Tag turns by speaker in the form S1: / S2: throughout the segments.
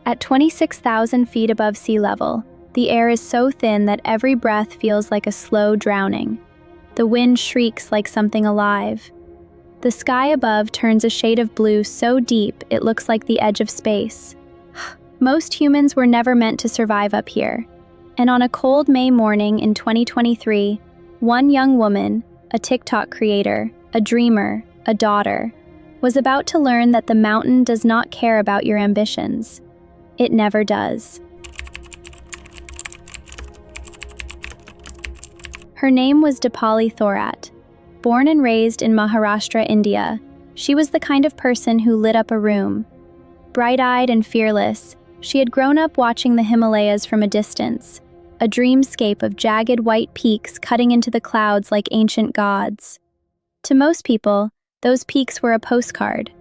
S1: At 26,000 feet above sea level, the air is so thin that every breath feels like a slow drowning. The wind shrieks like something alive. The sky above turns a shade of blue so deep it looks like the edge of space. Most humans were never meant to survive up here. And on a cold May morning in 2023, one young woman, a TikTok creator, a dreamer, a daughter, was about to learn that the mountain does not care about your ambitions. It never does. Her name was Dipali Thorat. Born and raised in Maharashtra, India, she was the kind of person who lit up a room. Bright-eyed and fearless, she had grown up watching the Himalayas from a distance, a dreamscape of jagged white peaks cutting into the clouds like ancient gods. To most people, those peaks were a postcard.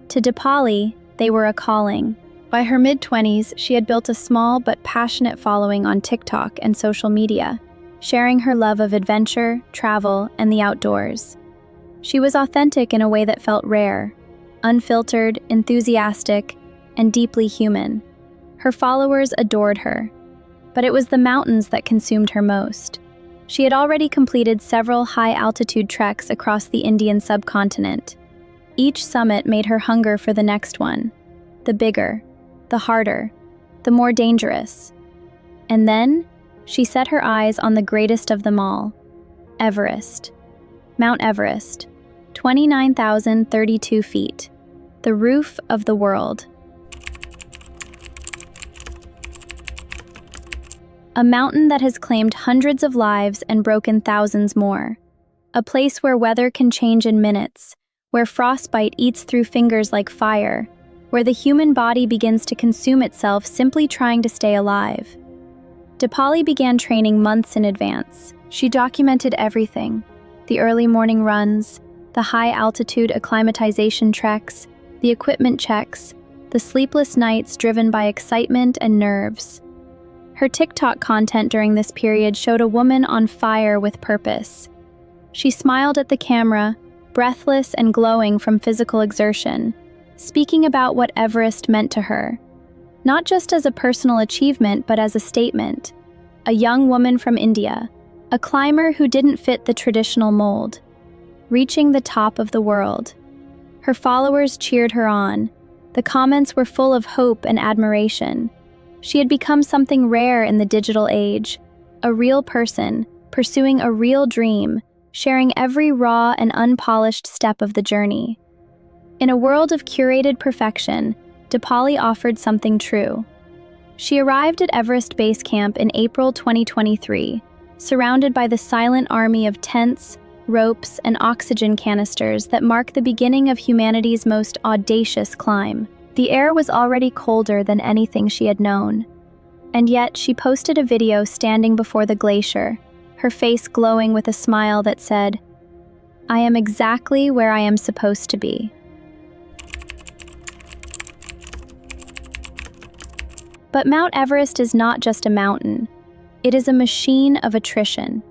S1: To Dipali, they were a calling. By her mid-20s, she had built a small but passionate following on TikTok and social media, sharing her love of adventure, travel, and the outdoors. She was authentic in a way that felt rare, unfiltered, enthusiastic, and deeply human. Her followers adored her, but it was the mountains that consumed her most. She had already completed several high-altitude treks across the Indian subcontinent. Each summit made her hunger for the next one, the bigger, the harder, the more dangerous. And then, she set her eyes on the greatest of them all, Everest. Mount Everest, 29,032 feet, the roof of the world. A mountain that has claimed hundreds of lives and broken thousands more. A place where weather can change in minutes, where frostbite eats through fingers like fire, where the human body begins to consume itself simply trying to stay alive. Dipali began training months in advance. She documented everything: the early morning runs, the high-altitude acclimatization treks, the equipment checks, the sleepless nights driven by excitement and nerves. Her TikTok content during this period showed a woman on fire with purpose. She smiled at the camera, breathless and glowing from physical exertion, speaking about what Everest meant to her. Not just as a personal achievement, but as a statement. A young woman from India, a climber who didn't fit the traditional mold, reaching the top of the world. Her followers cheered her on. The comments were full of hope and admiration. She had become something rare in the digital age, a real person, pursuing a real dream, sharing every raw and unpolished step of the journey. In a world of curated perfection, Dipali offered something true. She arrived at Everest Base Camp in April 2023, surrounded by the silent army of tents, ropes, and oxygen canisters that mark the beginning of humanity's most audacious climb. The air was already colder than anything she had known. And yet, she posted a video standing before the glacier, her face glowing with a smile that said, "I am exactly where I am supposed to be." But Mount Everest is not just a mountain. It is a machine of attrition.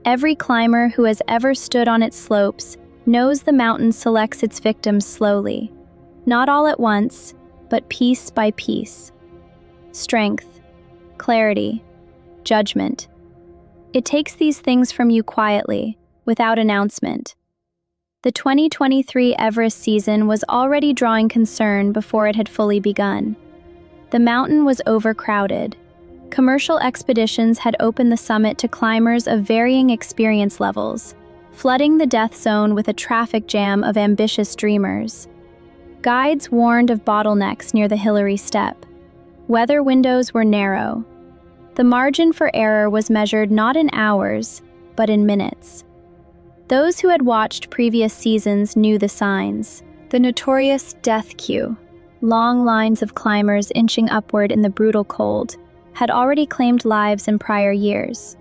S1: Every climber who has ever stood on its slopes knows the mountain selects its victims slowly. Not all at once, but piece by piece. Strength, clarity, judgment. It takes these things from you quietly, without announcement. The 2023 Everest season was already drawing concern before it had fully begun. The mountain was overcrowded. Commercial expeditions had opened the summit to climbers of varying experience levels, flooding the death zone with a traffic jam of ambitious dreamers. Guides warned of bottlenecks near the Hillary Step. Weather windows were narrow. The margin for error was measured not in hours, but in minutes. Those who had watched previous seasons knew the signs. The notorious death queue, long lines of climbers inching upward in the brutal cold, had already claimed lives in prior years.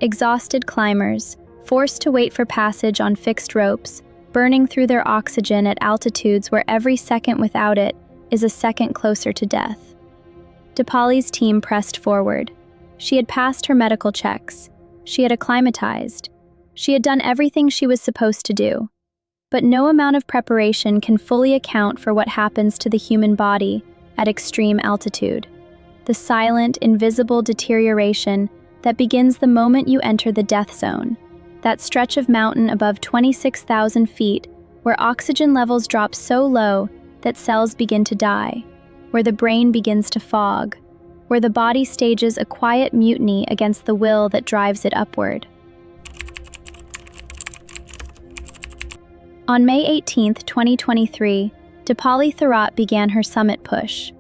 S1: Exhausted climbers, forced to wait for passage on fixed ropes, burning through their oxygen at altitudes where every second without it is a second closer to death. Dipali's team pressed forward. She had passed her medical checks. She had acclimatized. She had done everything she was supposed to do. But no amount of preparation can fully account for what happens to the human body at extreme altitude. The silent, invisible deterioration that begins the moment you enter the death zone. That stretch of mountain above 26,000 feet where oxygen levels drop so low that cells begin to die, where the brain begins to fog, where the body stages a quiet mutiny against the will that drives it upward. On May 18, 2023, Dipali Thorat began her summit push.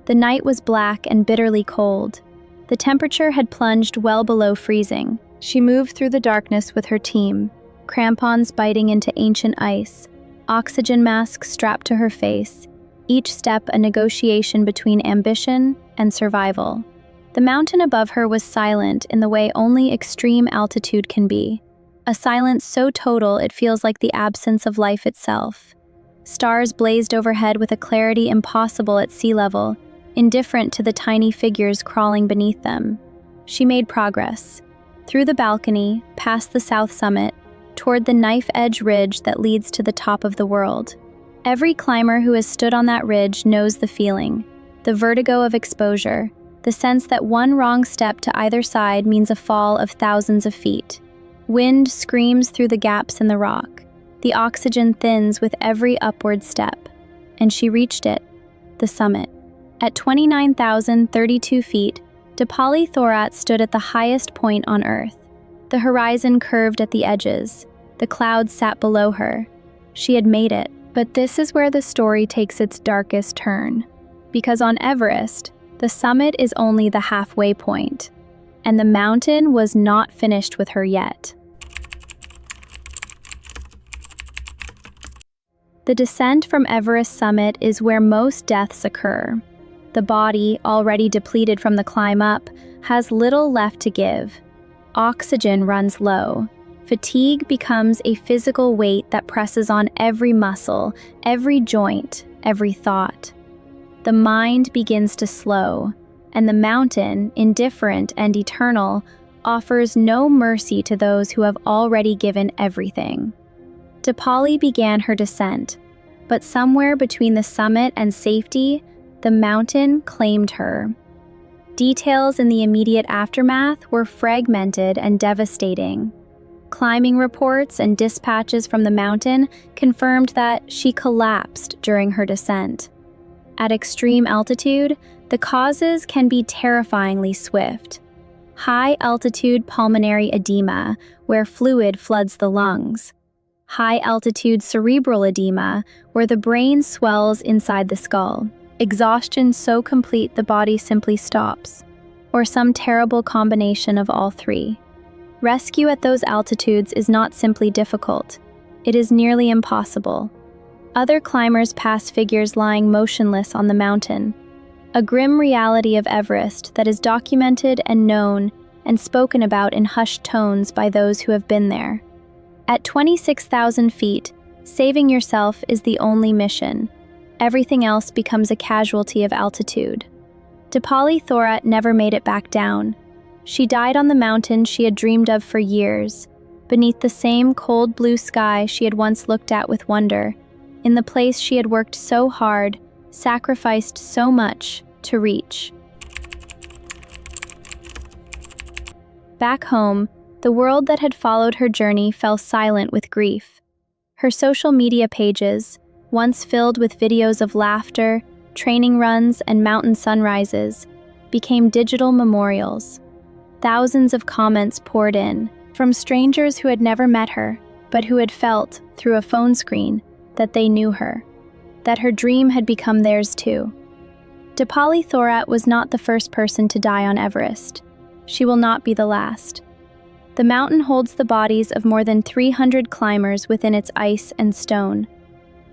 S1: The night was black and bitterly cold. The temperature had plunged well below freezing. She moved through the darkness with her team, crampons biting into ancient ice, oxygen masks strapped to her face, each step a negotiation between ambition and survival. The mountain above her was silent in the way only extreme altitude can be, a silence so total it feels like the absence of life itself. Stars blazed overhead with a clarity impossible at sea level, indifferent to the tiny figures crawling beneath them. She made progress. Through the balcony, past the south summit, toward the knife-edge ridge that leads to the top of the world. Every climber who has stood on that ridge knows the feeling, the vertigo of exposure, the sense that one wrong step to either side means a fall of thousands of feet. Wind screams through the gaps in the rock. The oxygen thins with every upward step. And she reached it, the summit. At 29,032 feet, Dipali Thorat stood at the highest point on Earth. The horizon curved at the edges. The clouds sat below her. She had made it. But this is where the story takes its darkest turn. Because on Everest, the summit is only the halfway point, and the mountain was not finished with her yet. The descent from Everest summit is where most deaths occur. The body, already depleted from the climb up, has little left to give. Oxygen runs low. Fatigue becomes a physical weight that presses on every muscle, every joint, every thought. The mind begins to slow, and the mountain, indifferent and eternal, offers no mercy to those who have already given everything. Dipali began her descent, but somewhere between the summit and safety, the mountain claimed her. Details in the immediate aftermath were fragmented and devastating. Climbing reports and dispatches from the mountain confirmed that she collapsed during her descent. At extreme altitude, the causes can be terrifyingly swift. High-altitude pulmonary edema, where fluid floods the lungs. High-altitude cerebral edema, where the brain swells inside the skull. Exhaustion so complete the body simply stops. Or some terrible combination of all three. Rescue at those altitudes is not simply difficult. It is nearly impossible. Other climbers pass figures lying motionless on the mountain. A grim reality of Everest that is documented and known and spoken about in hushed tones by those who have been there. At 26,000 feet, saving yourself is the only mission. Everything else becomes a casualty of altitude. Dipali Thorat never made it back down. She died on the mountain she had dreamed of for years, beneath the same cold blue sky she had once looked at with wonder, in the place she had worked so hard, sacrificed so much to reach. Back home, the world that had followed her journey fell silent with grief. Her social media pages, once filled with videos of laughter, training runs, and mountain sunrises, became digital memorials. Thousands of comments poured in, from strangers who had never met her, but who had felt, through a phone screen, that they knew her, that her dream had become theirs too. Dipali Thorat was not the first person to die on Everest. She will not be the last. The mountain holds the bodies of more than 300 climbers within its ice and stone.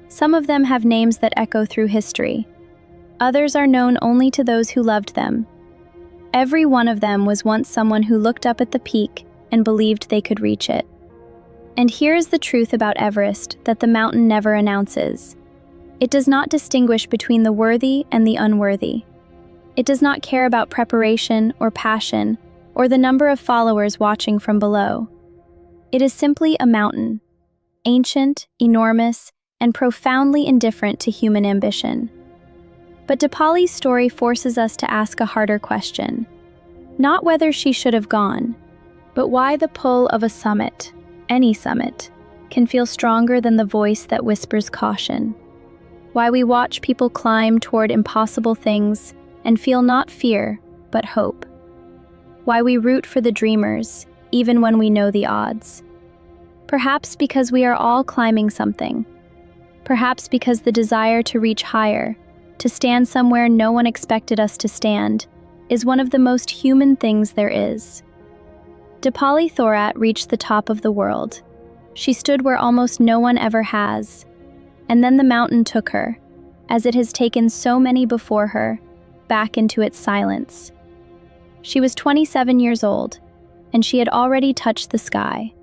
S1: Some of them have names that echo through history. Others are known only to those who loved them. Every one of them was once someone who looked up at the peak and believed they could reach it. And here is the truth about Everest that the mountain never announces. It does not distinguish between the worthy and the unworthy. It does not care about preparation or passion or the number of followers watching from below. It is simply a mountain, ancient, enormous, and profoundly indifferent to human ambition. But Dipali's story forces us to ask a harder question. Not whether she should have gone, but why the pull of a summit, any summit, can feel stronger than the voice that whispers caution. Why we watch people climb toward impossible things and feel not fear, but hope. Why we root for the dreamers, even when we know the odds. Perhaps because we are all climbing something. Perhaps because the desire to reach higher, to stand somewhere no one expected us to stand, is one of the most human things there is. Dipali Thorat reached the top of the world. She stood where almost no one ever has. And then the mountain took her, as it has taken so many before her, back into its silence. She was 27 years old, and she had already touched the sky.